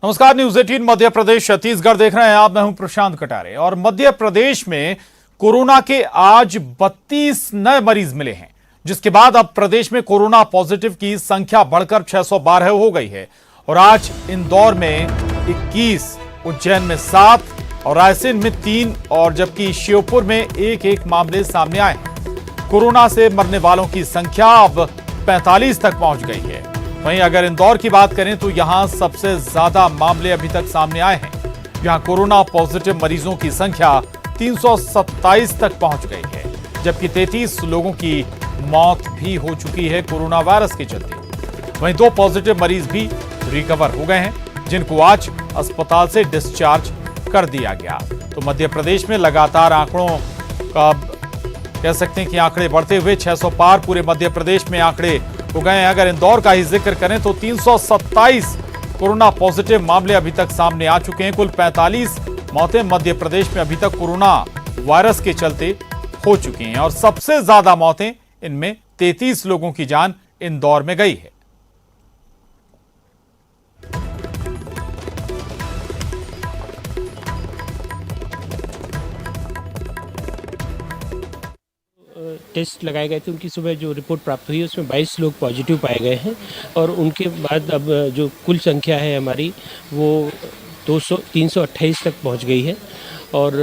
नमस्कार, न्यूज 18 मध्य प्रदेश छत्तीसगढ़ देख रहे हैं आप। मैं हूं प्रशांत कटारे और मध्य प्रदेश में कोरोना के आज 32 नए मरीज मिले हैं, जिसके बाद अब प्रदेश में कोरोना पॉजिटिव की संख्या बढ़कर 612 हो गई है। और आज इंदौर में 21, उज्जैन में 7 और रायसेन में 3 और जबकि श्योपुर में एक मामले सामने आए हैं। कोरोना से मरने वालों की संख्या अब 45 तक पहुंच गई है। वहीं अगर इंदौर की बात करें तो यहां सबसे ज्यादा मामले अभी तक सामने आए हैं। यहां कोरोना पॉजिटिव मरीजों की संख्या 327 तक पहुंच गई है, जबकि 33 लोगों की मौत भी हो चुकी है कोरोना वायरस के चलते। वहीं 2 पॉजिटिव मरीज भी रिकवर हो गए हैं, जिनको आज अस्पताल से डिस्चार्ज कर दिया गया। तो मध्य प्रदेश में लगातार आंकड़ों का कह सकते हैं कि आंकड़े बढ़ते हुए 600 पार पूरे मध्य प्रदेश में आंकड़े हो गए हैं। अगर इंदौर का ही जिक्र करें तो 327 कोरोना पॉजिटिव मामले अभी तक सामने आ चुके हैं। कुल 45 मौतें मध्य प्रदेश में अभी तक कोरोना वायरस के चलते हो चुकी हैं और सबसे ज्यादा मौतें इनमें 33 लोगों की जान इंदौर में गई है। टेस्ट लगाए गए थे, उनकी सुबह जो रिपोर्ट प्राप्त हुई उसमें 22 लोग पॉजिटिव पाए गए हैं और उनके बाद अब जो कुल संख्या है हमारी वो 328 तक पहुंच गई है। और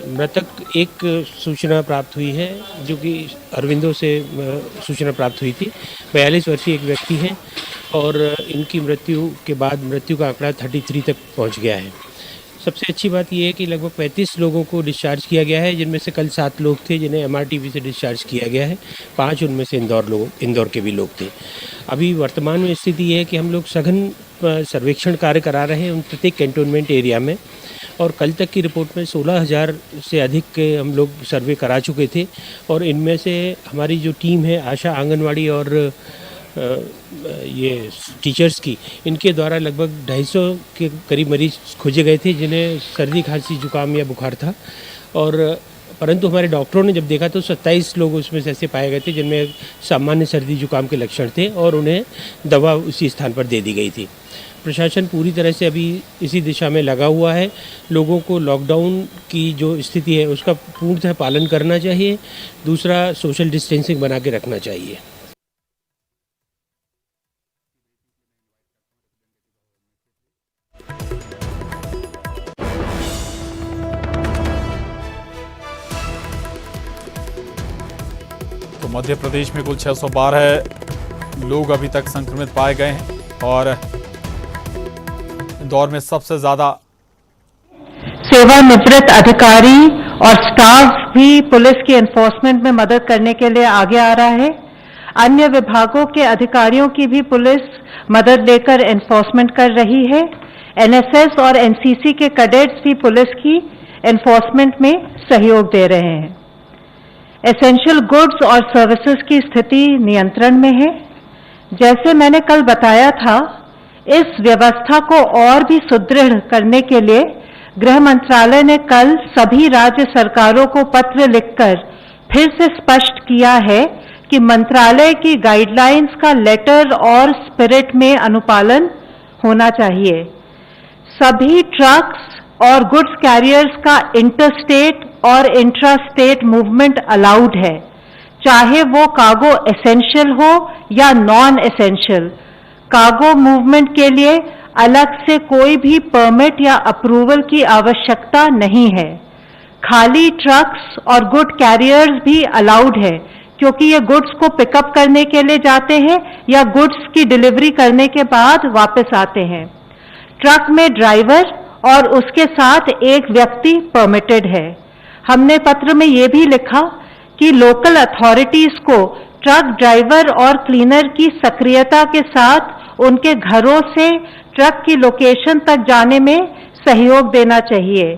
मृतक एक सूचना प्राप्त हुई है जो कि अरविंदो से सूचना प्राप्त हुई थी। 42 वर्षीय एक व्यक्ति हैं और इनकी मृत्यु के बाद मृत्यु का आंकड़ा 33 तक पहुँच गया है। सबसे अच्छी बात यह है कि लगभग 35 लोगों को डिस्चार्ज किया गया है, जिनमें से कल 7 लोग थे जिन्हें एमआरटीवी से डिस्चार्ज किया गया है। 5 उनमें से इंदौर के भी लोग थे। अभी वर्तमान में स्थिति ये है कि हम लोग सघन सर्वेक्षण कार्य करा रहे हैं उन प्रत्येक कैंटोनमेंट एरिया में, और कल तक की रिपोर्ट में 16,000 से अधिक के हम लोग सर्वे करा चुके थे। और इनमें से हमारी जो टीम है आशा, आंगनवाड़ी और ये टीचर्स की, इनके द्वारा लगभग 250 के करीब मरीज खोजे गए थे जिन्हें सर्दी, खांसी, जुकाम या बुखार था। और परंतु हमारे डॉक्टरों ने जब देखा तो 27 लोग उसमें से ऐसे पाए गए थे जिनमें सामान्य सर्दी जुकाम के लक्षण थे और उन्हें दवा उसी स्थान पर दे दी गई थी। प्रशासन पूरी तरह से अभी इसी दिशा में लगा हुआ है। लोगों को लॉकडाउन की जो स्थिति है उसका पूर्णतः पालन करना चाहिए। दूसरा, सोशल डिस्टेंसिंग बना के रखना चाहिए। तो मध्य प्रदेश में कुल 612 लोग अभी तक संक्रमित पाए गए हैं और इंदौर में सबसे ज्यादा सेवानिवृत्त अधिकारी और स्टाफ भी पुलिस की एनफोर्समेंट में मदद करने के लिए आगे आ रहा है। अन्य विभागों के अधिकारियों की भी पुलिस मदद लेकर एनफोर्समेंट कर रही है। एनएसएस और एनसीसी के कैडेट्स भी पुलिस की एनफोर्समेंट में सहयोग दे रहे हैं। एसेंशियल गुड्स और सर्विसेज की स्थिति नियंत्रण में है। जैसे मैंने कल बताया था, इस व्यवस्था को और भी सुदृढ़ करने के लिए गृह मंत्रालय ने कल सभी राज्य सरकारों को पत्र लिखकर फिर से स्पष्ट किया है कि मंत्रालय की गाइडलाइंस का लेटर और स्पिरिट में अनुपालन होना चाहिए। सभी ट्रक्स और गुड्स कैरियर्स का इंटरस्टेट और इंट्रास्टेट मूवमेंट अलाउड है, चाहे वो कार्गो एसेंशियल हो या नॉन एसेंशियल। कार्गो मूवमेंट के लिए अलग से कोई भी परमिट या अप्रूवल की आवश्यकता नहीं है। खाली ट्रक्स और गुड कैरियर्स भी अलाउड है, क्योंकि ये गुड्स को पिकअप करने के लिए जाते हैं या गुड्स की डिलीवरी करने के बाद वापस आते हैं। ट्रक में ड्राइवर और उसके साथ एक व्यक्ति परमिटेड है। हमने पत्र में ये भी लिखा कि लोकल अथॉरिटीज को ट्रक ड्राइवर और क्लीनर की सक्रियता के साथ उनके घरों से ट्रक की लोकेशन तक जाने में सहयोग देना चाहिए।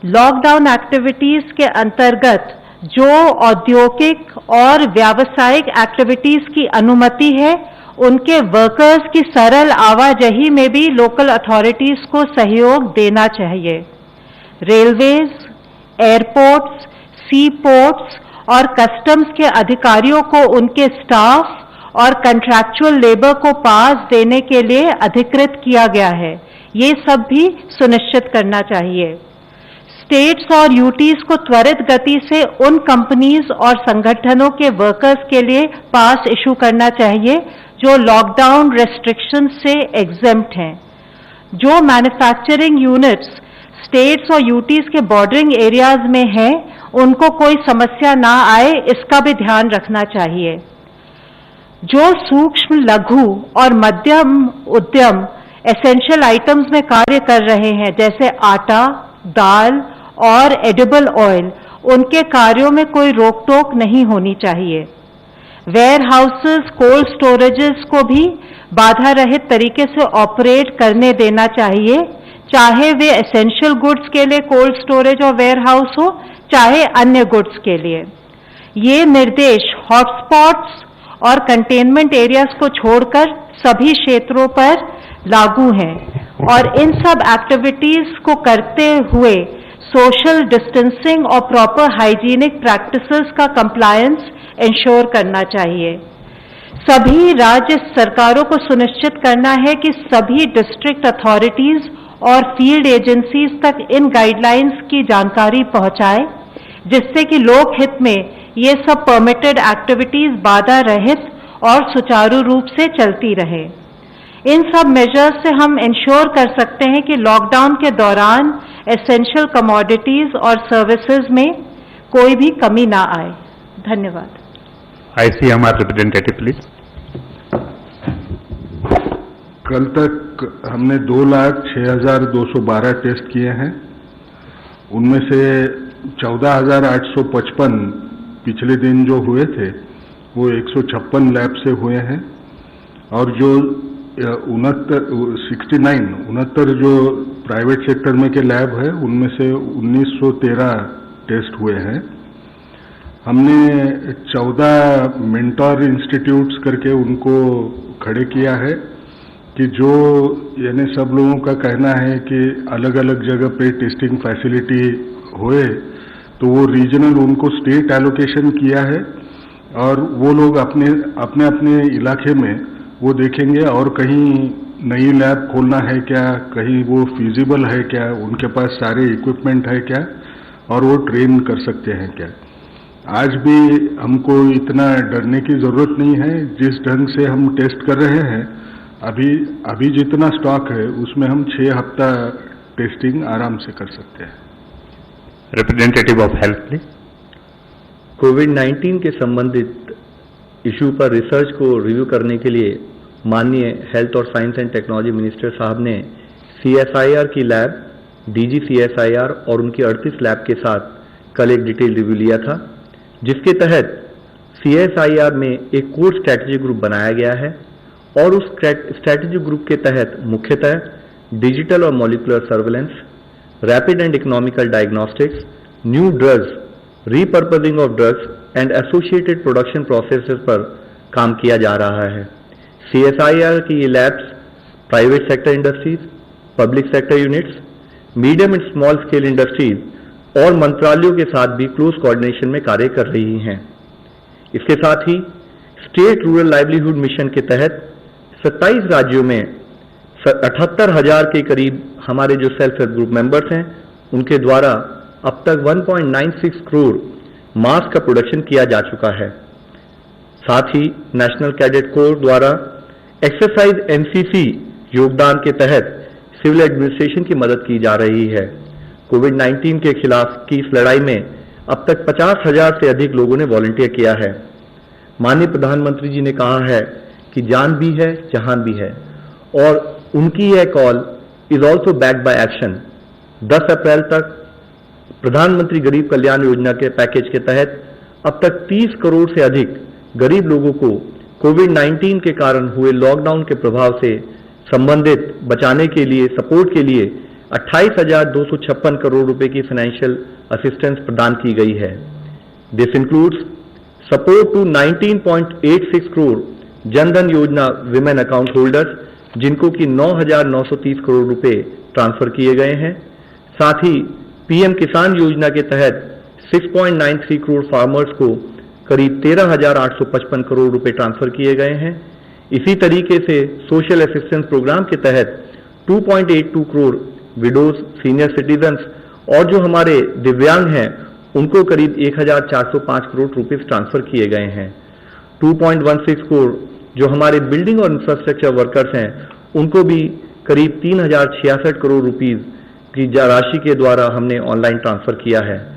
लॉकडाउन एक्टिविटीज के अंतर्गत जो औद्योगिक और व्यावसायिक एक्टिविटीज की अनुमति है, उनके वर्कर्स की सरल आवाजाही में भी लोकल अथॉरिटीज को सहयोग देना चाहिए। रेलवेज, एयरपोर्ट्स, सी पोर्ट्स और कस्टम्स के अधिकारियों को उनके स्टाफ और कंट्रैक्चुअल लेबर को पास देने के लिए अधिकृत किया गया है। ये सब भी सुनिश्चित करना चाहिए। स्टेट्स और यूटीज को त्वरित गति से उन कंपनीज और संगठनों के वर्कर्स के लिए पास इशू करना चाहिए जो लॉकडाउन रेस्ट्रिक्शन से एग्जेम्प्ट हैं। जो मैन्युफैक्चरिंग यूनिट्स स्टेट्स और यूटीज के बॉर्डरिंग एरियाज में हैं, उनको कोई समस्या ना आए, इसका भी ध्यान रखना चाहिए। जो सूक्ष्म, लघु और मध्यम उद्यम एसेंशियल आइटम्स में कार्य कर रहे हैं, जैसे आटा, दाल और एडिबल ऑयल, उनके कार्यों में कोई रोक टोक नहीं होनी चाहिए। वेयर हाउसेस, कोल्ड स्टोरेजेस को भी बाधा रहित तरीके से ऑपरेट करने देना चाहिए, चाहे वे एसेंशियल गुड्स के लिए कोल्ड स्टोरेज और वेयर हाउस हो, चाहे अन्य गुड्स के लिए। ये निर्देश हॉटस्पॉट्स और कंटेनमेंट एरियाज को छोड़कर सभी क्षेत्रों पर लागू हैं और इन सब एक्टिविटीज को करते हुए सोशल डिस्टेंसिंग और प्रॉपर हाइजीनिक प्रैक्टिसेस का कंप्लायंस इंश्योर करना चाहिए। सभी राज्य सरकारों को सुनिश्चित करना है कि सभी डिस्ट्रिक्ट अथॉरिटीज और फील्ड एजेंसीज तक इन गाइडलाइंस की जानकारी पहुंचाए, जिससे कि लोक हित में ये सब परमिटेड एक्टिविटीज बाधा रहित और सुचारू रूप से चलती रहे। इन सब मेजर्स से हम इंश्योर कर सकते हैं कि लॉकडाउन के दौरान एसेंशियल कमोडिटीज और सर्विसेज में कोई भी कमी ना आए। धन्यवाद। ICMR representative please. कल तक हमने 2,06,212 टेस्ट किए हैं। उनमें से 14,855 पिछले दिन जो हुए थे वो 156 लैब से हुए हैं और जो 69 जो प्राइवेट सेक्टर में के लैब है उनमें से 1913 टेस्ट हुए हैं। हमने 14 मेंटोर इंस्टीट्यूट्स करके उनको खड़े किया है कि जो यानी सब लोगों का कहना है कि अलग अलग जगह पे टेस्टिंग फैसिलिटी होए तो वो रीजनल उनको स्टेट एलोकेशन किया है और वो लोग अपने अपने इलाके में वो देखेंगे और कहीं नई लैब खोलना है क्या, कहीं वो फिजिबल है क्या, उनके पास सारे इक्विपमेंट है क्या और वो ट्रेन कर सकते हैं क्या। आज भी हमको इतना डरने की जरूरत नहीं है। जिस ढंग से हम टेस्ट कर रहे हैं अभी जितना स्टॉक है उसमें हम 6 हफ्ता टेस्टिंग आराम से कर सकते हैं। Representative of health please. कोविड-19 के संबंधित इशू पर रिसर्च को रिव्यू करने के लिए माननीय हेल्थ और साइंस एंड टेक्नोलॉजी मिनिस्टर साहब ने CSIR की लैब, DG CSIR और उनकी 38 लैब के साथ कल एक डिटेल रिव्यू लिया था, जिसके तहत CSIR में एक कोर स्ट्रैटेजी ग्रुप बनाया गया है और उस स्ट्रैटेजी ग्रुप के तहत मुख्यतः डिजिटल और molecular surveillance, rapid and economical diagnostics, new drugs, repurposing of drugs and associated production processes पर काम किया जा रहा है। CSIR की ये labs private sector industries, public sector units, medium and small scale industries और मंत्रालयों के साथ भी क्लोज कोऑर्डिनेशन में कार्य कर रही हैं। इसके साथ ही स्टेट रूरल लाइवलीहुड मिशन के तहत 27 राज्यों में 78,000 के करीब हमारे जो सेल्फ हेल्प ग्रुप मेंबर्स हैं उनके द्वारा अब तक 1.96 करोड़ मास्क का प्रोडक्शन किया जा चुका है। साथ ही नेशनल कैडेट कोर द्वारा एक्सरसाइज NCC योगदान के तहत सिविल एडमिनिस्ट्रेशन की मदद की जा रही है। कोविड-19 के खिलाफ की इस लड़ाई में अब तक 50,000 से अधिक लोगों ने वॉलंटियर किया है। माननीय प्रधानमंत्री जी ने कहा है कि जान भी है जहान भी है और उनकी यह call is also backed by action. 10 अप्रैल तक प्रधानमंत्री गरीब कल्याण योजना के पैकेज के तहत अब तक 30 करोड़ से अधिक गरीब लोगों को कोविड-19 के कारण हुए लॉकडाउन के प्रभाव से संबंधित बचाने के लिए सपोर्ट के लिए 28,256 करोड़ रुपए की फाइनेंशियल असिस्टेंस प्रदान की गई है। This includes support to 19.86 crore Jan Dhan Yojana women account holders, जिनको कि 9,930 करोड़ रुपए ट्रांसफर किए गए हैं। साथ ही PM किसान योजना के तहत 6.93 करोड़ फार्मर्स को करीब 13,855 करोड़ रुपए ट्रांसफर किए गए हैं। इसी तरीके से सोशल असिस्टेंस प्रोग्राम के तहत 2.82 करोड़ विडोज, सीनियर सिटीजन्स और जो हमारे दिव्यांग हैं उनको करीब 1,405 करोड़ रुपए ट्रांसफर किए गए हैं। 2.16 करोड़ जो हमारे बिल्डिंग और इंफ्रास्ट्रक्चर वर्कर्स हैं उनको भी करीब 3,066 करोड़ रुपीस की राशि के द्वारा हमने ऑनलाइन ट्रांसफर किया है।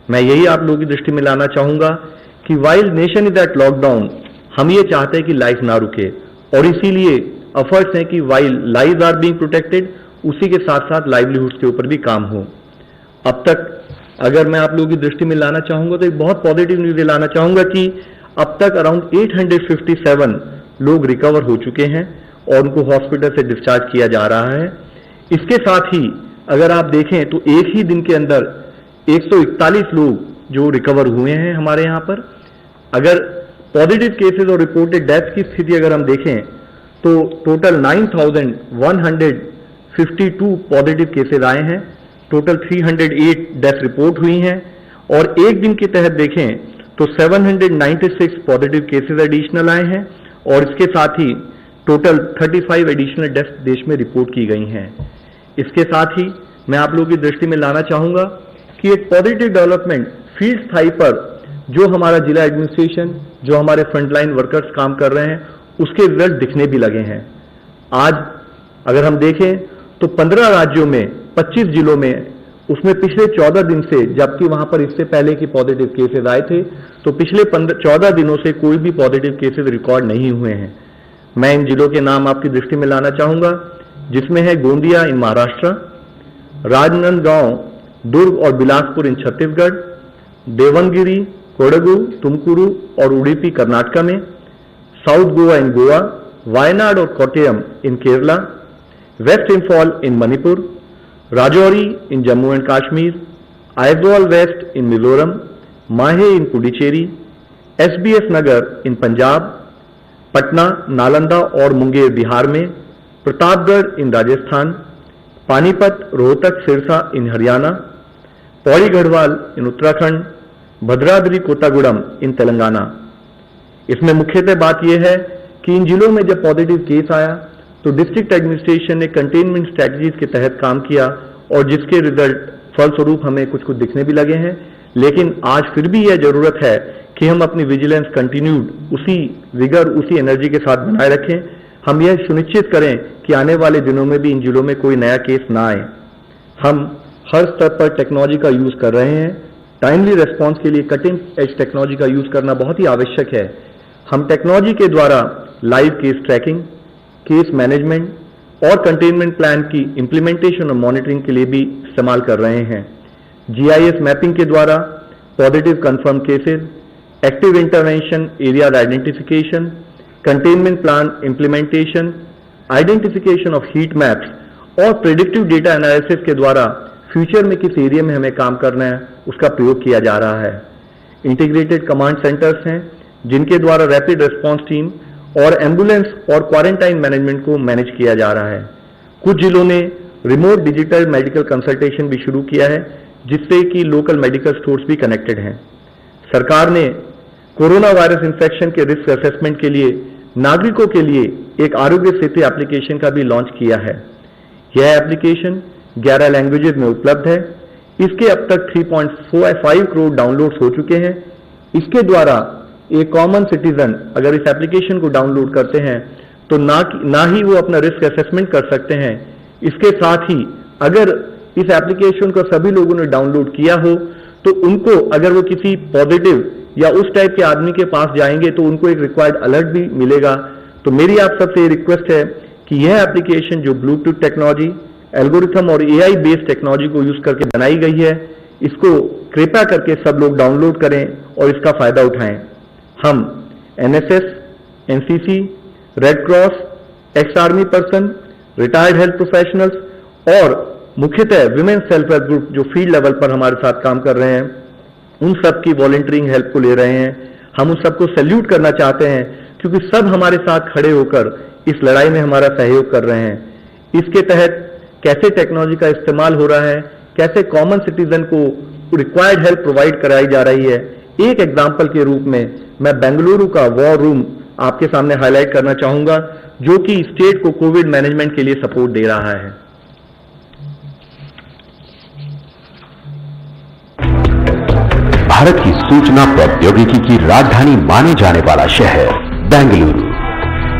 मैं यही आप लोगों की दृष्टि में लाना चाहूंगा कि while nation is at lockdown, हम ये चाहते हैं कि लाइफ ना रुके और इसीलिए एफर्ट्स हैं कि while lives are being protected, उसी के साथ साथ लाइवलीहुड्स के ऊपर भी काम हो। अब तक अगर मैं आप लोगों की दृष्टि में लाना चाहूंगा तो एक बहुत पॉजिटिव न्यूज लाना चाहूंगा कि अब तक अराउंड 857 लोग रिकवर हो चुके हैं और उनको हॉस्पिटल से डिस्चार्ज किया जा रहा है। इसके साथ ही अगर आप देखें तो एक ही दिन के अंदर 141 लोग जो रिकवर हुए हैं हमारे यहाँ पर। अगर पॉजिटिव केसेस और रिपोर्टेड डेथ की स्थिति अगर हम देखें तो टोटल 9,152 पॉजिटिव केसेस आए हैं, टोटल 308 डेथ रिपोर्ट हुई हैं और एक दिन के तहत देखें तो 796 पॉजिटिव केसेस एडिशनल आए हैं और इसके साथ ही टोटल 35 एडिशनल डेथ देश में रिपोर्ट की गई हैं। इसके साथ ही मैं आप लोगों की दृष्टि में लाना चाहूंगा कि एक पॉजिटिव डेवलपमेंट फील्ड स्थाई पर जो हमारा जिला एडमिनिस्ट्रेशन, जो हमारे फ्रंटलाइन वर्कर्स काम कर रहे हैं उसके रिजल्ट दिखने भी लगे हैं। आज अगर हम देखें तो 15 राज्यों में 25 जिलों में उसमें पिछले 14 दिन से, जबकि वहां पर इससे पहले की पॉजिटिव केसेस आए थे, तो पिछले 14 दिनों से कोई भी पॉजिटिव केसेस रिकॉर्ड नहीं हुए हैं। मैं इन जिलों के नाम आपकी दृष्टि में लाना चाहूंगा जिसमें है गोंदिया इन महाराष्ट्र, राजनांदगांव, दुर्ग और बिलासपुर इन छत्तीसगढ़, देवनगिरी, कोडगु, तुमकुरू और उडुपी कर्नाटक में, साउथ गोवा इन गोवा, वायनाड और Kottayam in Kerala, west Imphal in Manipur, Rajouri in Jammu and Kashmir, Aizawl west in Mizoram, Mahe in Puducherry, SBS Nagar in Punjab, Patna, Nalanda और मुंगेर बिहार में, प्रतापगढ़ इन राजस्थान, पानीपत, रोहतक, सिरसा इन हरियाणा, पौड़ी गढ़वाल इन उत्तराखंड, भद्राद्री कोत्तागुड़म इन तेलंगाना। इसमें मुख्यतः बात यह है कि इन जिलों में जब पॉजिटिव केस आया तो डिस्ट्रिक्ट एडमिनिस्ट्रेशन ने कंटेनमेंट स्ट्रैटेजीज के तहत काम किया और जिसके रिजल्ट फलस्वरूप हमें कुछ कुछ दिखने भी लगे हैं। लेकिन आज फिर भी यह जरूरत है कि हम अपनी विजिलेंस कंटिन्यूड उसी विगर, उसी एनर्जी के साथ बनाए रखें। हम यह सुनिश्चित करें कि आने वाले दिनों में भी इन जिलों में कोई नया केस ना आए। हम हर स्तर पर टेक्नोलॉजी का यूज कर रहे हैं। टाइमली रेस्पॉन्स के लिए कटिंग एज टेक्नोलॉजी का यूज करना बहुत ही आवश्यक है। हम टेक्नोलॉजी के द्वारा live case tracking, case management और कंटेनमेंट प्लान की इंप्लीमेंटेशन और मॉनिटरिंग के लिए भी इस्तेमाल कर रहे हैं। जीआईएस मैपिंग के द्वारा positive confirm cases, active intervention area identification, containment plan implementation, identification of heat maps और प्रेडिक्टिव डेटा एनालिसिस के द्वारा फ्यूचर में किस एरिया में हमें काम करना है उसका प्रयोग किया जा रहा है। इंटीग्रेटेड कमांड सेंटर्स हैं जिनके द्वारा रैपिड रेस्पॉन्स टीम और एम्बुलेंस और क्वारंटाइन मैनेजमेंट को मैनेज किया जा रहा है। कुछ जिलों ने रिमोट डिजिटल मेडिकल कंसल्टेशन भी शुरू किया है जिससे कि लोकल मेडिकल स्टोर्स भी कनेक्टेड हैं। सरकार ने कोरोना वायरस इन्फेक्शन के रिस्क असेसमेंट के लिए नागरिकों के लिए एक आरोग्य सेतु एप्लीकेशन का भी लॉन्च किया है। यह एप्लीकेशन 11 लैंग्वेजेस में उपलब्ध है। इसके अब तक 3.45 करोड़ डाउनलोड्स हो चुके हैं। इसके द्वारा एक कॉमन सिटीजन अगर इस एप्लीकेशन को डाउनलोड करते हैं तो ना ही वो अपना रिस्क असेसमेंट कर सकते हैं, इसके साथ ही अगर इस एप्लीकेशन को सभी लोगों ने डाउनलोड किया हो तो उनको अगर वो किसी पॉजिटिव या उस टाइप के आदमी के पास जाएंगे तो उनको एक रिक्वायर्ड अलर्ट भी मिलेगा। तो मेरी आप सबसे रिक्वेस्ट है कि यह एप्लीकेशन जो ब्लूटूथ टेक्नोलॉजी, एल्गोरिथम और एआई बेस्ड टेक्नोलॉजी को यूज करके बनाई गई है, इसको कृपया करके सब लोग डाउनलोड करें और इसका फायदा उठाएं। हम NSS, NCC, red cross, ex army person, retired health professionals और मुख्यतः विमेन सेल्फ हेल्प ग्रुप जो फील्ड लेवल पर हमारे साथ काम कर रहे हैं, उन सब की वॉलंटियरिंग हेल्प को ले रहे हैं। हम उन सबको सैल्यूट करना चाहते हैं क्योंकि सब हमारे साथ खड़े होकर इस लड़ाई में हमारा सहयोग कर रहे हैं। इसके तहत कैसे टेक्नोलॉजी का इस्तेमाल हो रहा है, कैसे कॉमन सिटीजन को रिक्वायर्ड हेल्प प्रोवाइड कराई जा रही है, एक एग्जाम्पल के रूप में मैं बेंगलुरु का वॉर रूम आपके सामने हाईलाइट करना चाहूंगा, जो कि स्टेट को कोविड मैनेजमेंट के लिए सपोर्ट दे रहा है। भारत की सूचना प्रौद्योगिकी की राजधानी माने जाने वाला शहर बेंगलुरु,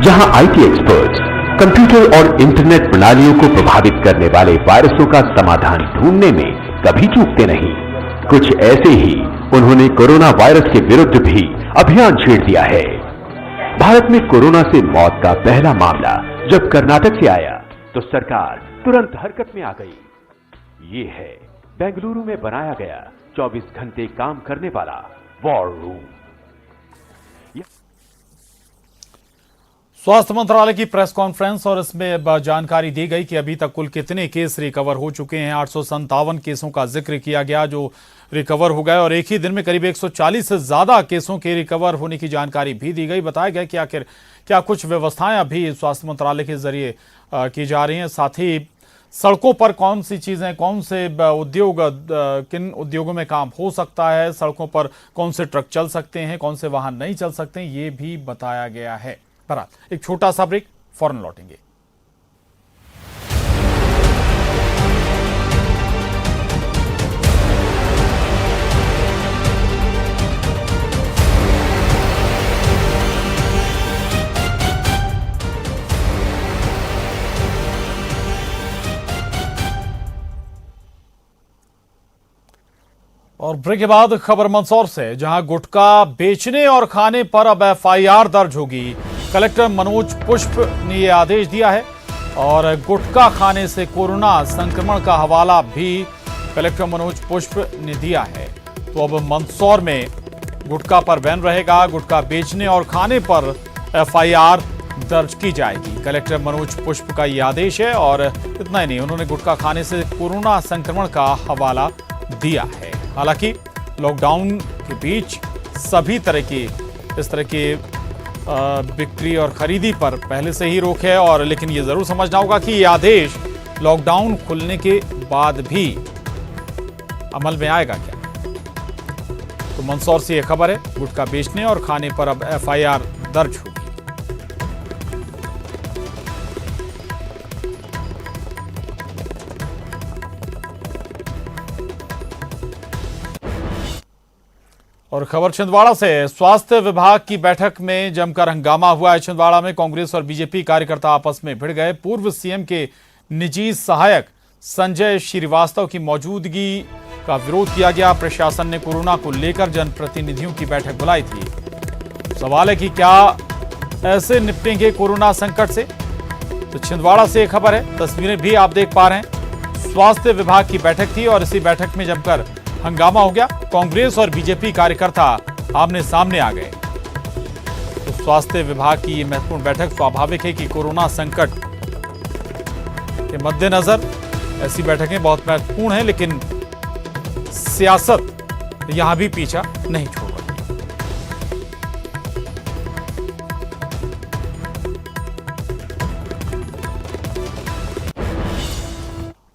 जहां आईटी एक्सपर्ट्स कंप्यूटर और इंटरनेट प्रणालियों को प्रभावित करने वाले वायरसों का समाधान ढूंढने में कभी चूकते नहीं। कुछ ऐसे ही उन्होंने कोरोना वायरस के विरुद्ध भी अभियान छेड़ दिया है। भारत में कोरोना से मौत का पहला मामला जब कर्नाटक से आया तो सरकार तुरंत हरकत में आ गई। ये है बेंगलुरु में बनाया गया 24 घंटे काम करने वाला वॉर रूम। स्वास्थ्य मंत्रालय की प्रेस कॉन्फ्रेंस और इसमें जानकारी दी गई कि अभी तक कुल कितने केस रिकवर हो चुके हैं। 857 केसों का जिक्र किया गया जो रिकवर हो गए और एक ही दिन में करीब 140 से ज्यादा केसों के रिकवर होने की जानकारी भी दी गई। बताया गया कि आखिर क्या कुछ व्यवस्थाएं अभी स्वास्थ्य मंत्रालय के जरिए की जा रही हैं, साथ ही सड़कों पर कौन सी चीजें, कौन से उद्योग, किन उद्योगों में काम हो सकता है, सड़कों पर कौन से ट्रक चल सकते हैं, कौन से वाहन नहीं चल सकते हैं, ये भी बताया गया है। एक छोटा सा ब्रेक, फौरन लौटेंगे। और ब्रेक के बाद खबर मंदसौर से, जहां गुटखा बेचने और खाने पर अब एफआईआर दर्ज होगी। कलेक्टर मनोज पुष्प ने यह आदेश दिया है और गुटखा खाने से कोरोना संक्रमण का हवाला भी कलेक्टर मनोज पुष्प ने दिया है। तो अब मंदसौर में गुटखा पर बैन रहेगा। गुटखा बेचने और खाने पर एफआईआर दर्ज की जाएगी। कलेक्टर मनोज पुष्प का यह आदेश है और इतना ही नहीं, उन्होंने गुटखा खाने से कोरोना संक्रमण का हवाला दिया है। हालांकि लॉकडाउन के बीच सभी तरह की इस तरह की बिक्री और खरीदी पर पहले से ही रोक है, और लेकिन ये जरूर समझना होगा कि ये आदेश लॉकडाउन खुलने के बाद भी अमल में आएगा क्या। तो मंदसौर से यह खबर है, गुटखा बेचने और खाने पर अब एफआईआर दर्ज होगी। और खबर छिंदवाड़ा से, स्वास्थ्य विभाग की बैठक में जमकर हंगामा हुआ है। छिंदवाड़ा में कांग्रेस और बीजेपी कार्यकर्ता आपस में भिड़ गए। पूर्व सीएम के निजी सहायक संजय श्रीवास्तव की मौजूदगी का विरोध किया गया। प्रशासन ने कोरोना को लेकर जनप्रतिनिधियों की बैठक बुलाई थी। सवाल है कि क्या ऐसे निपटेंगे कोरोना संकट से। तो छिंदवाड़ा से खबर है, तस्वीरें भी आप देख पा रहे हैं। स्वास्थ्य विभाग की बैठक थी और इसी बैठक में जमकर हंगामा हो गया। कांग्रेस और बीजेपी कार्यकर्ता आमने सामने आ गए। तो स्वास्थ्य विभाग की ये महत्वपूर्ण बैठक, स्वाभाविक है कि कोरोना संकट के मद्देनजर ऐसी बैठकें बहुत महत्वपूर्ण हैं, लेकिन सियासत यहां भी पीछा नहीं छोड़ रही।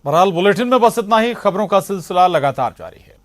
बहरहाल बुलेटिन में बस इतना ही। खबरों का सिलसिला लगातार जारी है।